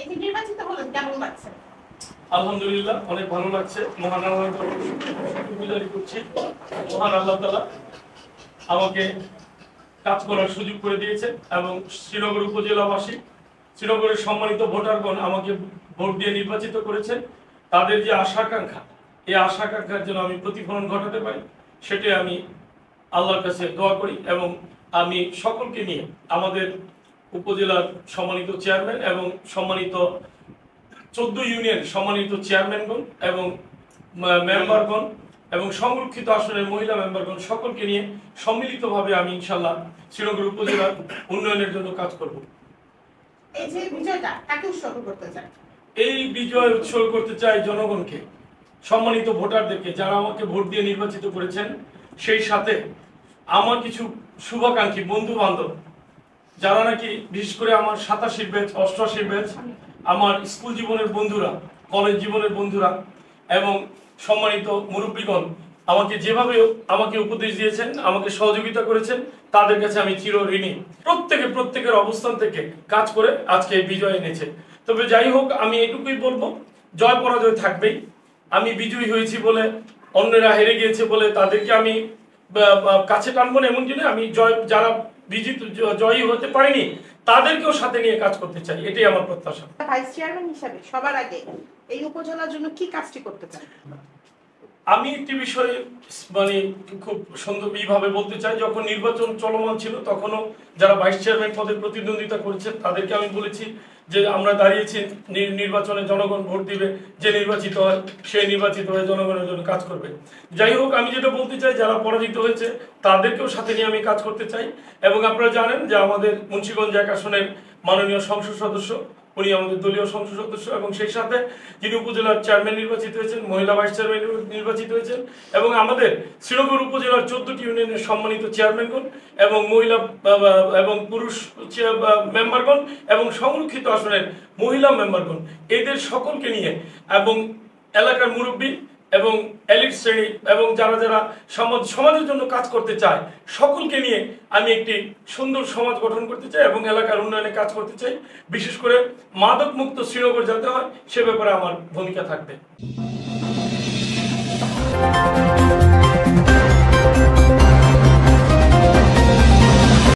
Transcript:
এই যে নির্বাচিত হলেন কেমন লাগছে? আলহামদুলিল্লাহ অনেক ভালো লাগছে। মহান আল্লাহর শুকরিয়া করছি। মহান আল্লাহ তাআলা আমাকে কাজ করার সুযোগ করে দিয়েছে এবং শ্রীনগর উপজেলাবাসী, শ্রীনগরের সম্মানিত ভোটারগণ আমাকে ভোট দিয়ে নির্বাচিত করেছেন। তাদের যে আশা-আকাঙ্ক্ষা, এই আশা-আকাঙ্ক্ষার জন্য আমি প্রতিফলন ঘটাতে পারি, সেটাই আমি আল্লাহর কাছে দোয়া করি। এবং আমি সকলকে নিয়ে আমাদের উপজেলার সম্মানিত চেয়ারম্যান এবং সম্মানিত 14 ইউনিয়ন সম্মানিত চেয়ারম্যানগণ এবং মেম্বারগণ এবং সংরক্ষিত আসনের মহিলা মেম্বারগণ সকলকে নিয়ে সম্মিলিতভাবে আমি ইনশাআল্লাহ শ্রীনগর উপজেলার উন্নয়নের জন্য কাজ করব। এই যে বিজয়টা কাকে উৎসর্গ করতে চাই? এই বিজয় উৎসর্গ করতে চাই জনগণকে, সম্মানিত ভোটারদেরকে যারা আমাকে ভোট দিয়ে নির্বাচিত করেছেন, সেই সাথে আমার কিছু শুভাকাঙ্ক্ষী বন্ধু বান্ধব যারা নাকি বিশেষ করে আমার 87 ব্যাচ 88 ব্যাচ আমার স্কুল জীবনের বন্ধুরা, কলেজ জীবনের বন্ধুরা এবং সম্মানিত মুরব্বীগণ আমাকে যেভাবে আমাকে উপদেশ দিয়েছেন, আমাকে সহযোগিতা করেছেন, তাদের কাছে আমি চিরঋণী। প্রত্যেকের অবস্থান থেকে কাজ করে আজকে বিজয় এনেছে। তবে যাই হোক, আমি এটুকুই বলবো, জয় পরাজয় থাকবেই। আমি বিজয়ী হয়েছি বলে, অন্যরা হেরে গিয়েছে বলে তাদেরকে আমি কাছে টানবো না, এমন জন্য আমি যারা জয়ী হতে পারিনি তাদেরকেও সাথে নিয়ে কাজ করতে চাই, এটাই আমার প্রত্যাশা। ভাইস চেয়ারম্যান হিসেবে সবার আগে এই উপজেলার জন্য কি কাজটি করতে চান? আমি একটি বিষয়ে খুব সুন্দরভাবে বলতে চাই, যখন নির্বাচন চলমান ছিল তখনও যারা ভাইস চেয়ারম্যান পদে প্রতিদ্বন্দ্বিতা করেছেন তাদেরকে আমি বলেছি যে আমরা দাঁড়িয়েছি নির্বাচনে, জনগণ ভোট দিবে, যে নির্বাচিত হয় সেই নির্বাচিত হয়ে জনগণের জন্য কাজ করবে। যাই হোক, আমি যেটা বলতে চাই, যারা পরাজিত হয়েছে তাদেরকেও সাথে নিয়ে আমি কাজ করতে চাই। এবং আপনারা জানেন যে আমাদের মুন্সিগঞ্জ এক আসনের মাননীয় সংসদ সদস্য, উনি আমাদের দলীয় সংসদ সদস্য এবং সেই সাথে যিনি উপজেলার চেয়ারম্যান নির্বাচিত হয়েছেন, মহিলা ভাইস চেয়ারম্যান নির্বাচিত হয়েছেন এবং আমাদের শ্রীনগর উপজেলার 14টি ইউনিয়নের সম্মানিত চেয়ারম্যানগণ এবং মহিলা এবং পুরুষ মেম্বারগণ এবং সংরক্ষিত আসনের মহিলা মেম্বারগণ, এদের সকলকে নিয়ে এবং এলাকার মুরব্বী এবং এলিট শ্রেণী এবং যারা যারা সমাজের জন্য কাজ করতে চায় সকলকে নিয়ে আমি একটি সুন্দর সমাজ গঠন করতে চাই এবং এলাকার উন্নয়নে কাজ করতে চাই। বিশেষ করে মাদক মুক্ত শ্রীনগর যাতে হয় সে ব্যাপারে আমার ভূমিকা থাকবে।